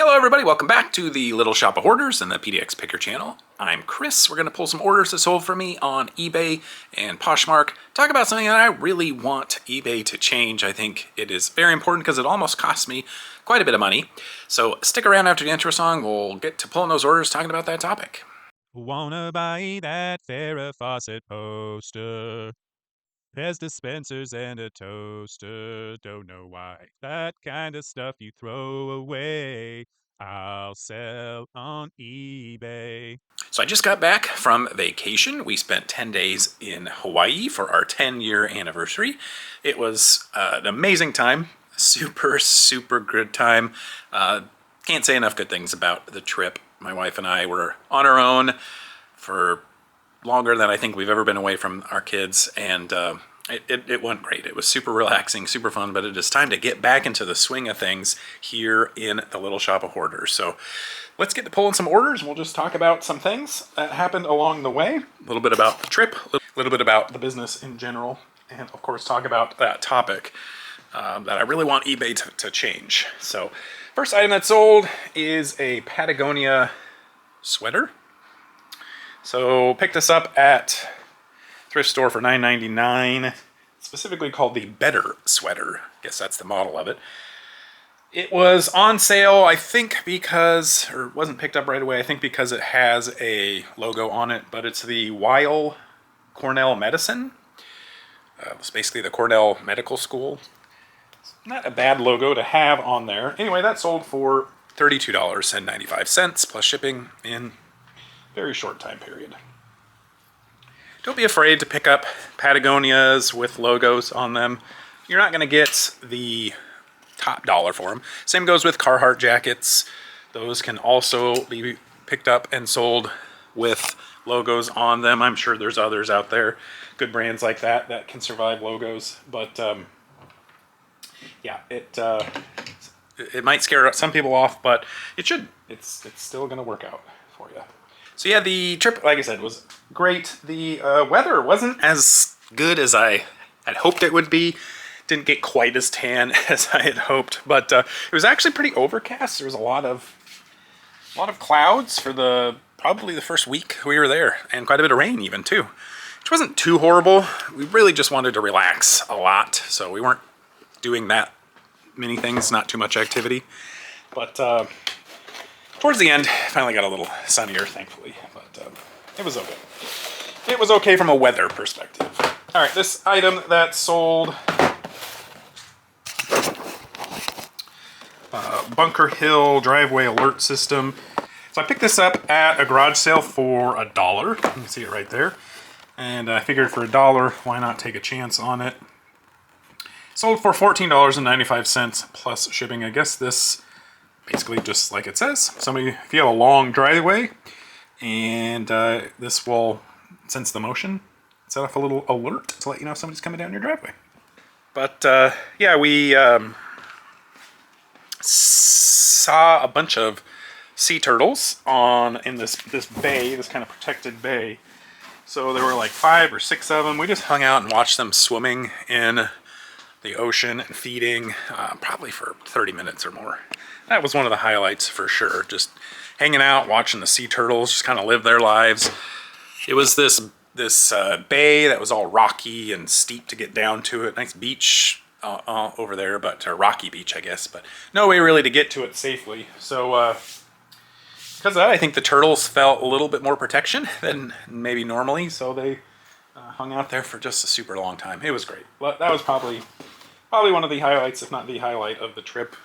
Hello everybody, welcome back to the Little Shop of Hoarders and the PDX Picker channel. I'm Chris. We're going to pull some orders that sold for me on eBay and Poshmark. Talk about something that I really want eBay to change. I think it is very important because it almost cost me quite a bit of money. So stick around after the intro song. We'll get to pulling those orders talking about that topic. Wanna buy that Farrah Fawcett poster? Pez dispensers and a toaster. Don't know why. That kind of stuff you throw away. I'll sell on eBay. So I just got back from vacation. We spent 10 days in Hawaii for our 10-year anniversary. It was an amazing time. Super good time. Can't say enough good things about the trip. My wife and I were on our own for longer than I think we've ever been away from our kids, and it went great. It was super relaxing, super fun, but it is time to get back into the swing of things here in the Little Shop of Hoarders. So let's get to pulling some orders. We'll just talk about some things that happened along the way, a little bit about the trip, a little bit about the business in general, and of course talk about that topic that I really want eBay to change. So first item that sold is a Patagonia sweater. So picked this up at thrift store for $9.99, specifically called the Better sweater. I guess that's the model of it. It was on sale, I think because, or it wasn't picked up right away, I think because it has a logo on it, but it's the Weill Cornell Medicine. It's basically the Cornell Medical School. It's not a bad logo to have on there. Anyway, that sold for $32.95 plus shipping in a very short time period. Don't be afraid to pick up Patagonias with logos on them. You're not going to get the top dollar for them. Same goes with Carhartt jackets. Those can also be picked up and sold with logos on them. I'm sure there's others out there, good brands like that that can survive logos. But yeah, it might scare some people off, but it should. It's still going to work out for you. So yeah, the trip, like I said, was great. The weather wasn't as good as I had hoped it would be. Didn't get quite as tan as I had hoped, but it was actually pretty overcast. There was a lot of clouds for probably the first week we were there, and quite a bit of rain even too, which wasn't too horrible. We really just wanted to relax a lot, so we weren't doing that many things, not too much activity. But towards the end, finally got a little sunnier, thankfully, but it was okay. It was okay from a weather perspective. All right, this item that sold, Bunker Hill driveway alert system. So I picked this up at a garage sale for $1. You can see it right there. And I figured for $1, why not take a chance on it? Sold for $14.95 plus shipping. I guess this, basically just like it says, if you have a long driveway, and this will sense the motion, set off a little alert to let you know if somebody's coming down your driveway. But yeah, we saw a bunch of sea turtles in this bay, this kind of protected bay. So there were like 5 or 6 of them. We just hung out and watched them swimming in the ocean and feeding, probably for 30 minutes or more. That was one of the highlights for sure. Just hanging out, watching the sea turtles just kind of live their lives. It was this bay that was all rocky and steep to get down to it. Nice beach over there, but a rocky beach, I guess. But no way really to get to it safely. So because of that, I think the turtles felt a little bit more protection than maybe normally. So they hung out there for just a super long time. It was great. That was probably one of the highlights, if not the highlight of the trip.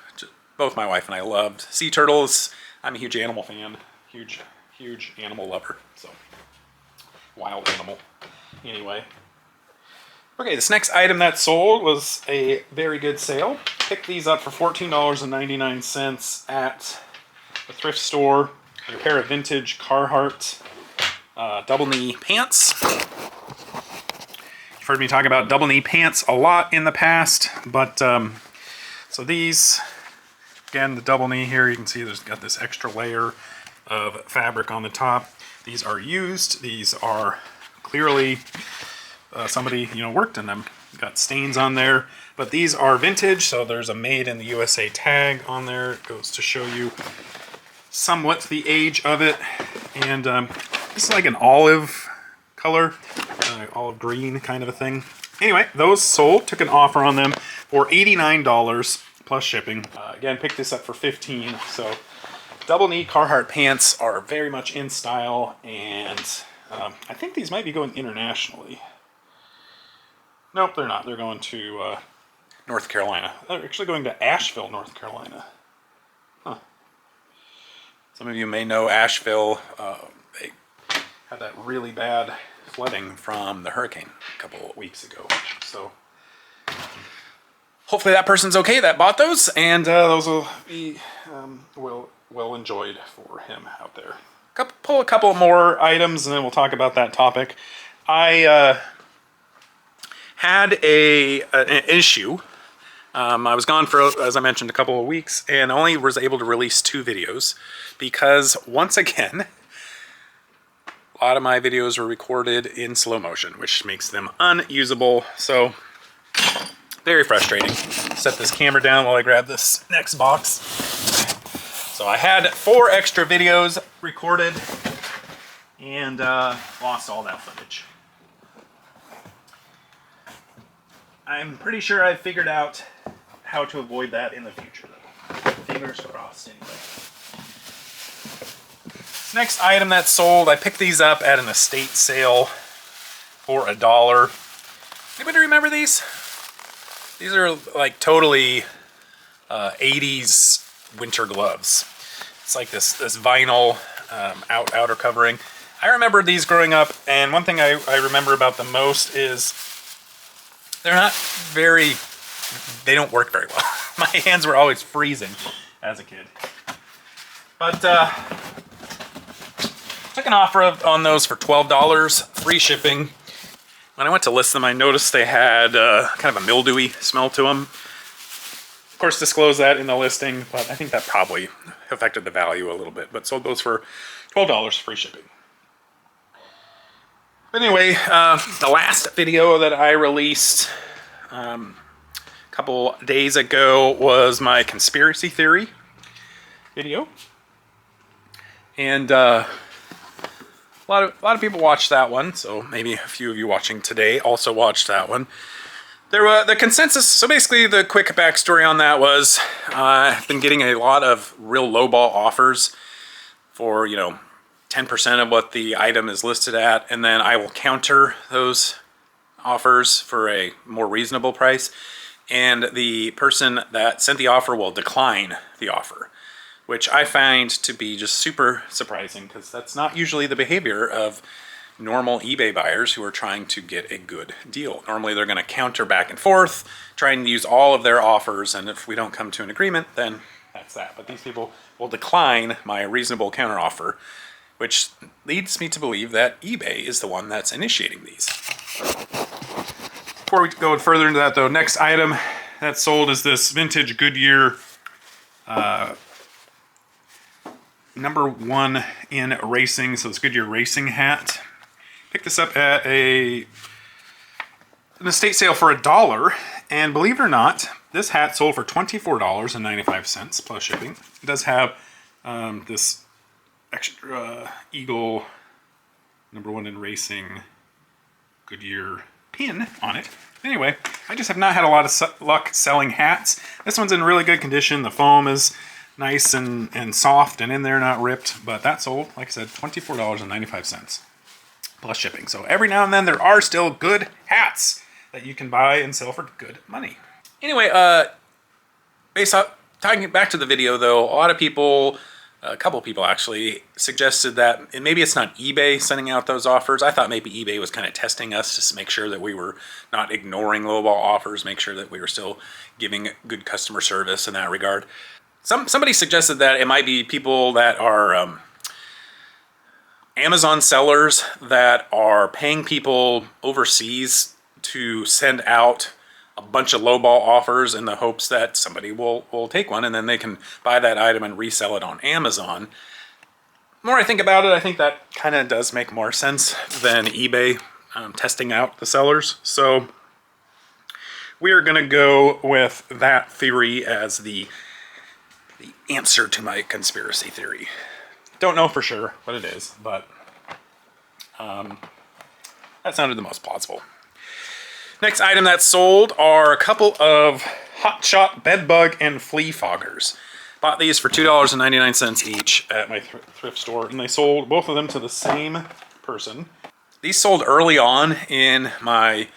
Both my wife and I loved sea turtles. I'm a huge animal fan, huge animal lover, so wild animal. Anyway. Okay, this next item that sold was a very good sale. Picked these up for $14.99 at the thrift store. A pair of vintage Carhartt double knee pants. You've heard me talk about double knee pants a lot in the past, but so these, again, the double knee here, you can see there's got this extra layer of fabric on the top. These are used. These are clearly somebody worked in them. got stains on there. But these are vintage, so there's a made in the USA tag on there. It goes to show you somewhat the age of it. And this is like an olive color, olive green kind of a thing. Anyway, those sold. Took an offer on them for $89 plus shipping. Again, picked this up for $15. So double knee Carhartt pants are very much in style, and I think these might be going internationally. Nope, they're not. They're going to North Carolina. They're actually going to Asheville, North Carolina. Huh. Some of you may know Asheville. They had that really bad flooding from the hurricane a couple of weeks ago. So hopefully that person's okay that bought those, and those will be well enjoyed for him out there. Pull a couple more items, and then we'll talk about that topic. I had an issue. I was gone for, as I mentioned, a couple of weeks, and only was able to release 2 videos because, once again, a lot of my videos were recorded in slow motion, which makes them unusable. So, very frustrating. Set this camera down while I grab this next box. So I had 4 extra videos recorded and lost all that footage. I'm pretty sure I've figured out how to avoid that in the future, though. Fingers crossed, anyway. Next item that's sold, I picked these up at an estate sale for $1. Anybody remember these? These are like totally 80s winter gloves. It's like this vinyl outer covering. I remember these growing up, and one thing I remember about them most is they're not very, they don't work very well. My hands were always freezing as a kid. But took an offer on those for $12, free shipping. When I went to list them, I noticed they had kind of a mildewy smell to them. Of course, disclose that in the listing, but I think that probably affected the value a little bit. But sold those for $12, free shipping. But anyway, the last video that I released a couple days ago was my conspiracy theory video. And a lot of people watched that one, so maybe a few of you watching today also watched that one. The consensus, so basically the quick backstory on that was I've been getting a lot of real lowball offers for, 10% of what the item is listed at, and then I will counter those offers for a more reasonable price, and the person that sent the offer will decline the offer, which I find to be just super surprising because that's not usually the behavior of normal eBay buyers who are trying to get a good deal. Normally they're going to counter back and forth, trying to use all of their offers, and if we don't come to an agreement, then that's that. But these people will decline my reasonable counter offer, which leads me to believe that eBay is the one that's initiating these. Before we go further into that though, next item that's sold is this vintage Goodyear #1 in racing, so it's Goodyear racing hat. Picked this up at an estate sale for $1, and believe it or not, this hat sold for $24.95 plus shipping. It does have this extra Eagle #1 in racing Goodyear pin on it. Anyway, I just have not had a lot of luck selling hats. This one's in really good condition. The foam is nice and soft and in there, not ripped, but that sold, like I said, $24.95 plus shipping. So every now and then there are still good hats that you can buy and sell for good money. Anyway, talking back to the video though, a lot of people, a couple people actually, suggested that, and maybe it's not eBay sending out those offers. I thought maybe eBay was kind of testing us just to make sure that we were not ignoring lowball offers, make sure that we were still giving good customer service in that regard. Somebody suggested that it might be people that are Amazon sellers that are paying people overseas to send out a bunch of lowball offers in the hopes that somebody will take one and then they can buy that item and resell it on Amazon. The more I think about it, I think that kind of does make more sense than eBay testing out the sellers. So we're gonna go with that theory as the answer to my conspiracy theory. Don't know for sure what it is, but that sounded the most plausible. Next item that's sold are a couple of Hot Shot bed bug and flea foggers. Bought these for $2.99 each at my thrift store, and they sold both of them to the same person. These sold early on in my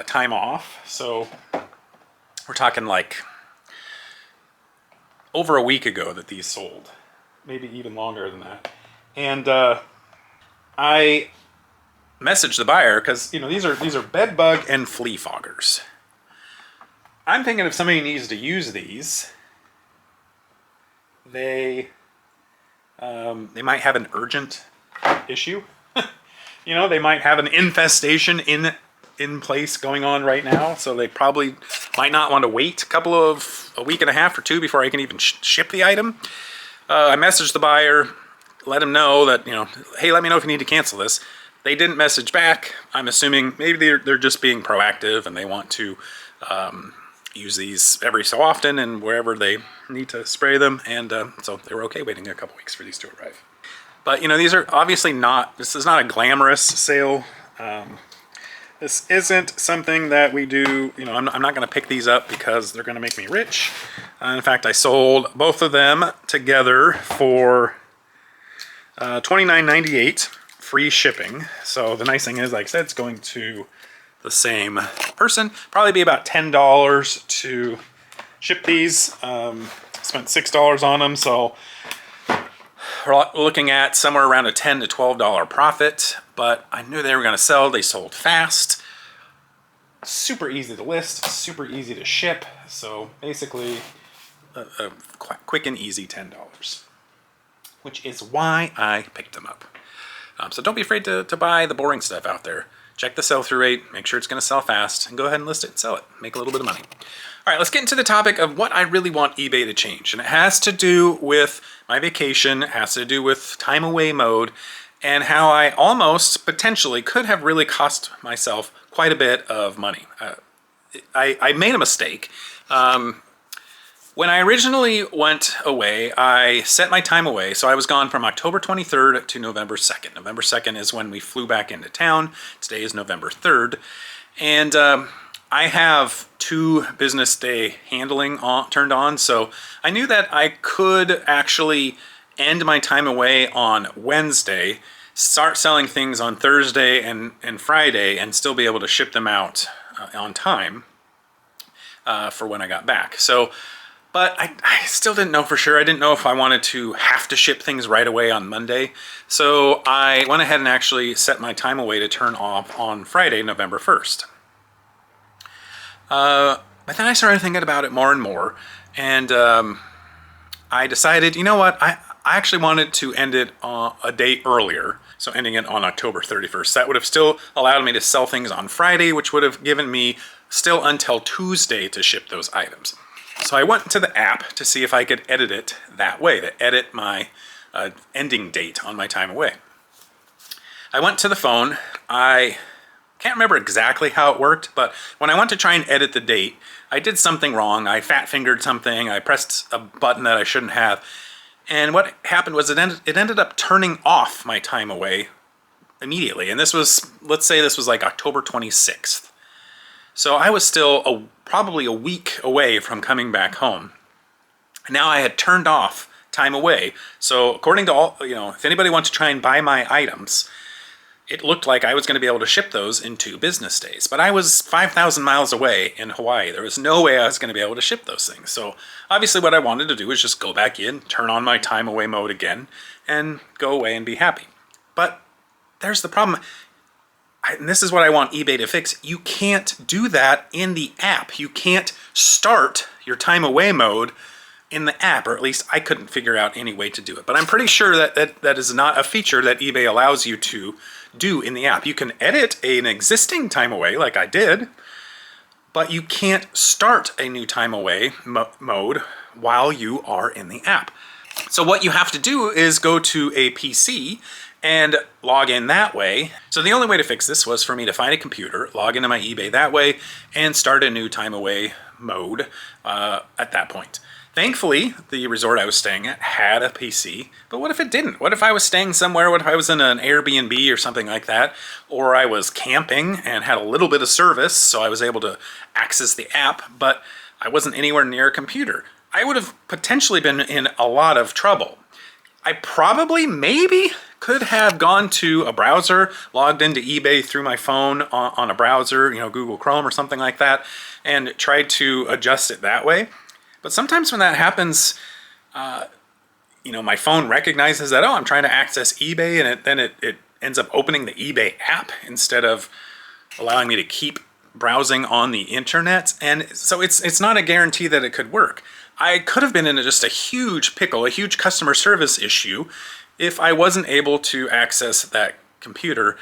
time off, so we're talking like over a week ago that these sold, maybe even longer than that. And I messaged the buyer because these are bed bug and flea foggers. I'm thinking if somebody needs to use these, they might have an urgent issue. They might have an infestation in place going on right now, so they probably might not want to wait a week and a half or two before I can even ship the item. I messaged the buyer, let him know that, hey, let me know if you need to cancel this. They didn't message back. I'm assuming maybe they're just being proactive and they want to use these every so often and wherever they need to spray them, and so they were okay waiting a couple weeks for these to arrive. But these are obviously this is not a glamorous sale. This isn't something that we do, I'm not going to pick these up because they're going to make me rich. In fact, I sold both of them together for $29.98, free shipping. So the nice thing is, like I said, it's going to the same person. Probably be about $10 to ship these. Spent $6 on them, so we're looking at somewhere around a $10 to $12 profit, but I knew they were going to sell. They sold fast. Super easy to list, super easy to ship. So basically a quick and easy $10, which is why I picked them up. So don't be afraid to buy the boring stuff out there. Check the sell-through rate, make sure it's going to sell fast, and go ahead and list it and sell it. Make a little bit of money. All right, let's get into the topic of what I really want eBay to change. And it has to do with my vacation, it has to do with time away mode, and how I almost potentially could have really cost myself quite a bit of money. I made a mistake. When I originally went away, I set my time away. So I was gone from October 23rd to November 2nd. November 2nd is when we flew back into town. Today is November 3rd. And I have 2 business day handling turned on. So I knew that I could actually end my time away on Wednesday, start selling things on Thursday and Friday, and still be able to ship them out on time for when I got back. But I still didn't know for sure. I didn't know if I wanted to have to ship things right away on Monday. So I went ahead and actually set my time away to turn off on Friday, November 1st. But then I started thinking about it more and more. And I decided, you know what? I actually wanted to end it a day earlier. So ending it on October 31st. That would have still allowed me to sell things on Friday, which would have given me still until Tuesday to ship those items. So I went to the app to see if I could edit it that way, to edit my ending date on my time away. I went to the phone. I can't remember exactly how it worked, but when I went to try and edit the date, I did something wrong. I fat-fingered something. I pressed a button that I shouldn't have. And what happened was it ended up turning off my time away immediately. And this was, let's say this was like October 26th. So I was still probably a week away from coming back home. Now I had turned off time away. So according to all, if anybody wants to try and buy my items, it looked like I was going to be able to ship those in 2 business days. But I was 5,000 miles away in Hawaii. There was no way I was going to be able to ship those things. So obviously what I wanted to do was just go back in, turn on my time away mode again, and go away and be happy. But there's the problem. And this is what I want eBay to fix. You can't do that in the app. You can't start your time away mode in the app, or at least I couldn't figure out any way to do it. But I'm pretty sure that is not a feature that eBay allows you to do in the app. You can edit an existing time away like I did, but you can't start a new time away mode while you are in the app. So what you have to do is go to a PC and log in that way. So the only way to fix this was for me to find a computer, log into my eBay that way, and start a new time away mode at that point. Thankfully, the resort I was staying at had a PC, but what if it didn't? What if I was staying somewhere? What if I was in an Airbnb or something like that? Or I was camping and had a little bit of service, so I was able to access the app, but I wasn't anywhere near a computer. I would have potentially been in a lot of trouble. I probably, maybe, could have gone to a browser, logged into eBay through my phone on a browser, Google Chrome or something like that, and tried to adjust it that way. But sometimes when that happens, my phone recognizes that, I'm trying to access eBay, and then it ends up opening the eBay app instead of allowing me to keep browsing on the internet. And so it's not a guarantee that it could work. I could have been in just a huge pickle, a huge customer service issue, if I wasn't able to access that computer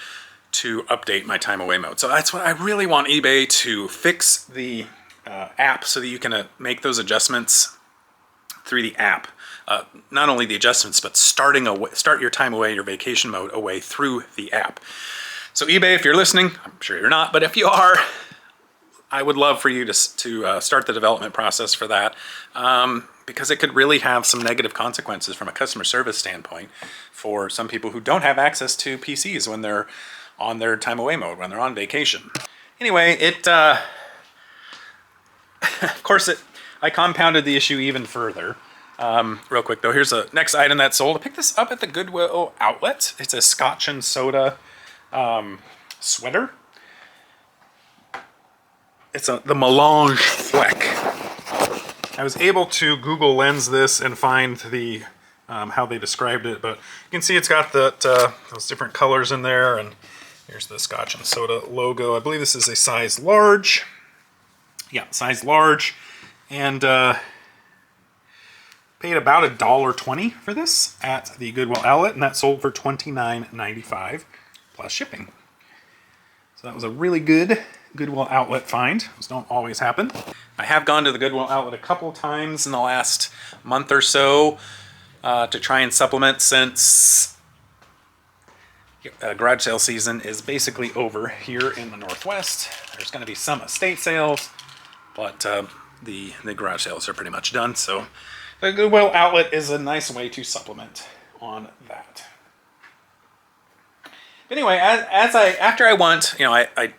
to update my time away mode. So that's what I really want eBay to fix, the app, so that you can make those adjustments through the app. Not only the adjustments, but start your time away, your vacation mode away through the app. So eBay, if you're listening, I'm sure you're not, but if you are, I would love for you to start the development process for that, because it could really have some negative consequences from a customer service standpoint for some people who don't have access to PCs when they're on their time away mode, when they're on vacation. Anyway, of course, I compounded the issue even further. Real quick though, here's the next item that sold. I picked this up at the Goodwill Outlet. It's a Scotch and soda sweater. It's the Melange Fleck. I was able to Google Lens this and find the how they described it, but you can see it's got those different colors in there, and here's the Scotch and soda logo. I believe this is a size large. Yeah, size large, and paid about $1.20 for this at the Goodwill Outlet, and that sold for $29.95 plus shipping. So that was a really good Goodwill Outlet find. Those don't always happen. I have gone to the Goodwill Outlet a couple times in the last month or so to try and supplement, since garage sale season is basically over here in the Northwest. There's going to be some estate sales, but the garage sales are pretty much done. So the Goodwill Outlet is a nice way to supplement on that. But anyway, after I went, I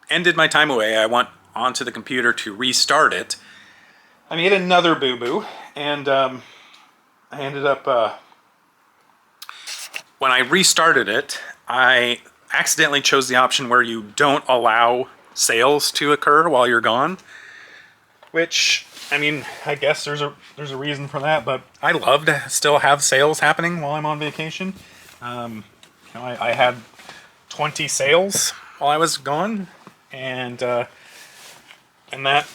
ended my time away. I went onto the computer to restart it. I made another boo-boo, and I ended up, when I restarted it, I accidentally chose the option where you don't allow sales to occur while you're gone, which, I guess there's a reason for that, but I love to still have sales happening while I'm on vacation. I had 20 sales while I was gone, and that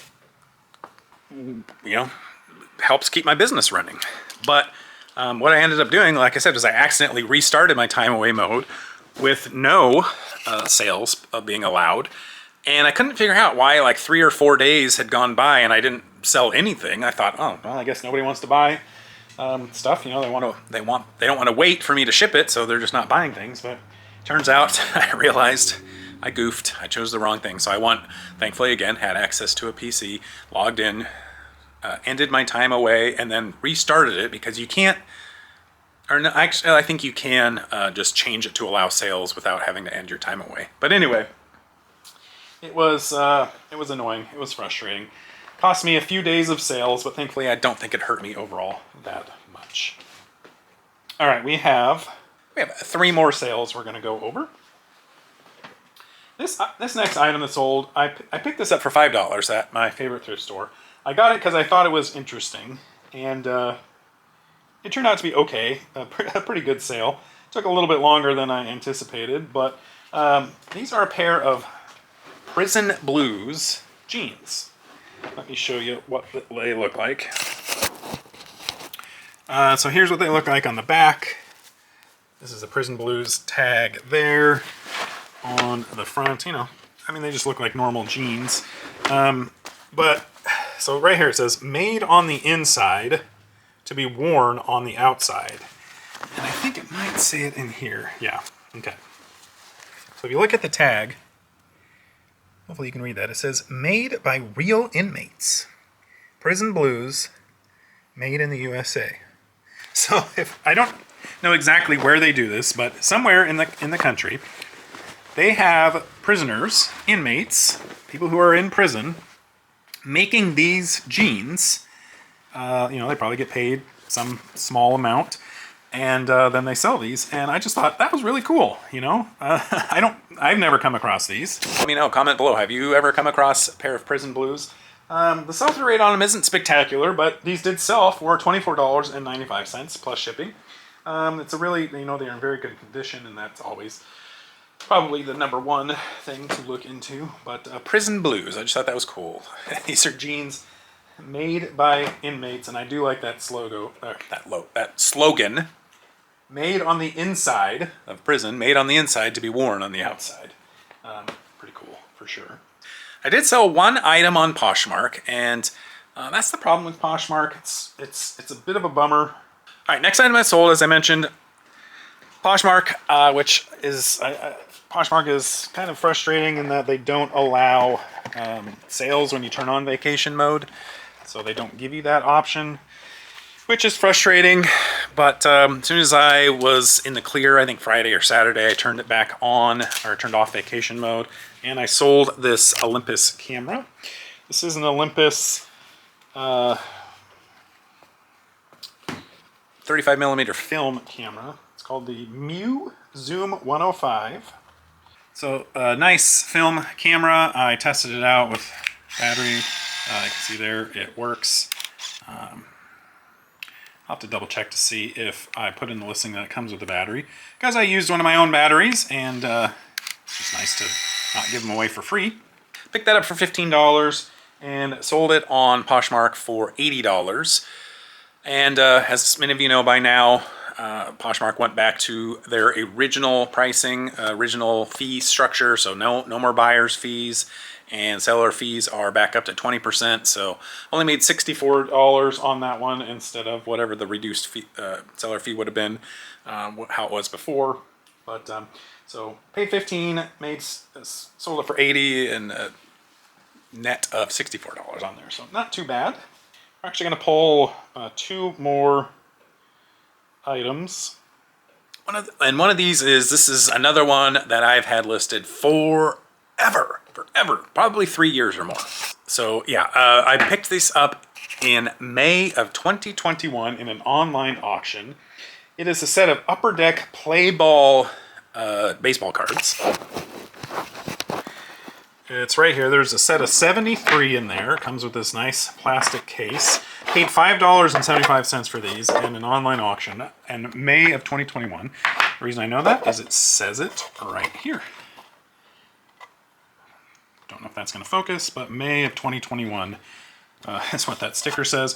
helps keep my business running. But what I ended up doing, like I said, is I accidentally restarted my time away mode with no sales being allowed, and I couldn't figure out why like 3 or 4 days had gone by and I didn't sell anything. I thought, oh well, I guess nobody wants to buy stuff. They don't want to wait for me to ship it, so they're just not buying things. But turns out I realized I goofed. I chose the wrong thing. So thankfully again, had access to a PC, logged in, ended my time away, and then restarted it, because you can't, or no, actually I think you can just change it to allow sales without having to end your time away. But anyway, it was annoying. It was frustrating. Cost me a few days of sales, but thankfully I don't think it hurt me overall that much. All right, we have 3 more sales we're going to go over. This next item that's sold, I picked this up for $5 at my favorite thrift store. I got it because I thought it was interesting, and it turned out to be okay, a pretty good sale. Took a little bit longer than I anticipated, but these are a pair of Prison Blues jeans. Let me show you what they look like. So here's what they look like on the back. This is a Prison Blues tag there. On the front, they just look like normal jeans. But, so right here it says, made on the inside to be worn on the outside. And I think it might say it in here. Yeah, okay. So if you look at the tag, hopefully you can read that. It says, made by real inmates. Prison Blues, made in the USA. So if I don't know exactly where they do this, but somewhere in the country, they have prisoners, inmates, people who are in prison, making these jeans. They probably get paid some small amount, and then they sell these. And I just thought that was really cool. I've never come across these. Let me know. Comment below. Have you ever come across a pair of Prison Blues? The sell-through rate on them isn't spectacular, but these did sell for $24.95 plus shipping. It's a really, they're in very good condition, and that's always probably the number one thing to look into. But Prison Blues, I just thought that was cool. These are jeans made by inmates, and I do like that slogan. Made on the inside of prison, made on the inside to be worn on the outside. Pretty cool, for sure. I did sell one item on Poshmark, and that's the problem with Poshmark. It's a bit of a bummer. All right, next item I sold, as I mentioned, Poshmark, which is Poshmark is kind of frustrating in that they don't allow sales when you turn on vacation mode, so they don't give you that option, which is frustrating. But as soon as I was in the clear, I think Friday or Saturday, I turned it back on, or turned off vacation mode, and I sold this Olympus camera. This is an Olympus 35mm film camera. It's called the Zoom 105. So a nice film camera. I tested it out with battery. You can see there it works. I'll have to double check to see if I put in the listing that it comes with the battery, because I used one of my own batteries, and it's just nice to not give them away for free. Picked that up for $15 and sold it on Poshmark for $80. And as many of you know by now, Poshmark went back to their original pricing, original fee structure, so no more buyer's fees, and seller fees are back up to 20%, so only made $64 on that one instead of whatever the reduced fee, seller fee would have been, how it was before. But so paid $15, sold it for $80, and a net of $64 on there, so not too bad. We're actually going to pull two more items. One of these this is another one that I've had listed forever, probably 3 years or more. So yeah, I picked this up in May of 2021 in an online auction. It is a set of Upper Deck Play Ball baseball cards. It's right here. There's a set of 73 in there. It comes with this nice plastic case. Paid $5.75 for these in an online auction in May of 2021. The reason I know that is it says it right here. Don't know if that's going to focus, but May of 2021 is what that sticker says.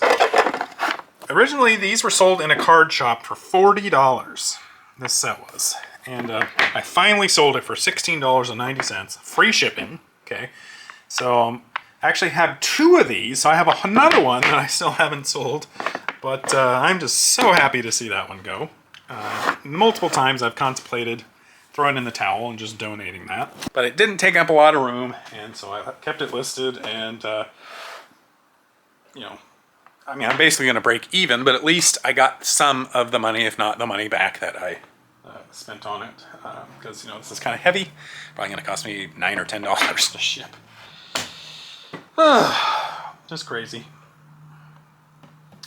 Originally, these were sold in a card shop for $40. This set was. And I finally sold it for $16.90, free shipping. Okay, so I actually have two of these, so I have another one that I still haven't sold, but I'm just so happy to see that one go. Multiple times I've contemplated throwing in the towel and just donating that, but it didn't take up a lot of room, and so I kept it listed, and I'm basically going to break even, but at least I got some of the money, if not the money back that I spent on it, because this is kind of heavy. Probably going to cost me $9 or $10 to ship. Just crazy.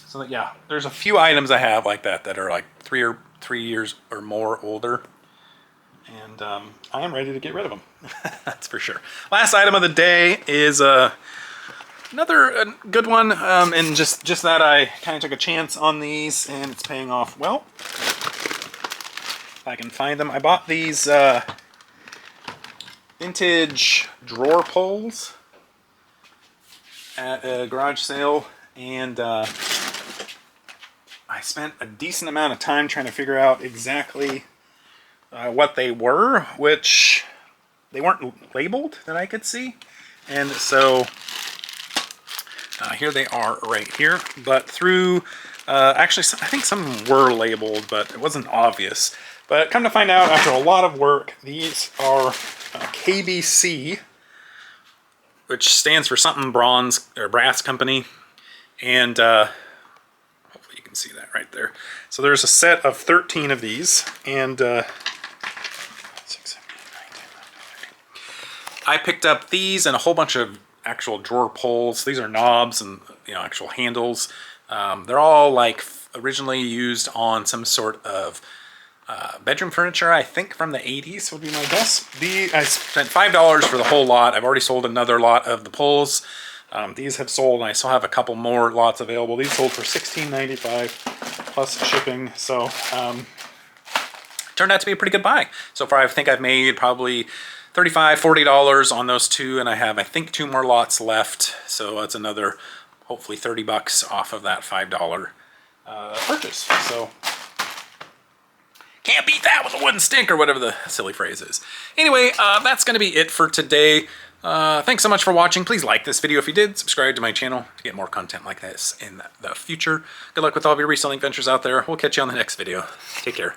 So yeah, there's a few items I have like that are like 3 years or more older, and I am ready to get rid of them. That's for sure. Last item of the day is another good one, and just that I kind of took a chance on these, and it's paying off well. If I can find them. I bought these vintage drawer poles at a garage sale, and I spent a decent amount of time trying to figure out exactly what they were, which they weren't labeled that I could see, and so here they are right here. But through Actually, I think some were labeled, but it wasn't obvious. But come to find out, after a lot of work, these are KBC, which stands for something bronze or brass company. And hopefully you can see that right there. So there's a set of 13 of these, and 6, 7, 8, 9, 10, 11, 12, 13. I picked up these and a whole bunch of actual drawer poles. These are knobs and actual handles. They're all like originally used on some sort of bedroom furniture, I think from the 80s would be my guess. I spent $5 for the whole lot. I've already sold another lot of the poles. These have sold, and I still have a couple more lots available. These sold for $16.95 plus shipping. So turned out to be a pretty good buy. So far I think I've made probably $35, $40 on those two, and I have, I think, 2 more lots left. So that's another, hopefully, 30 bucks off of that $5 purchase. So can't beat that with a wooden stick, or whatever the silly phrase is. Anyway, that's going to be it for today. Thanks so much for watching. Please like this video if you did. Subscribe to my channel to get more content like this in the future. Good luck with all of your reselling ventures out there. We'll catch you on the next video. Take care.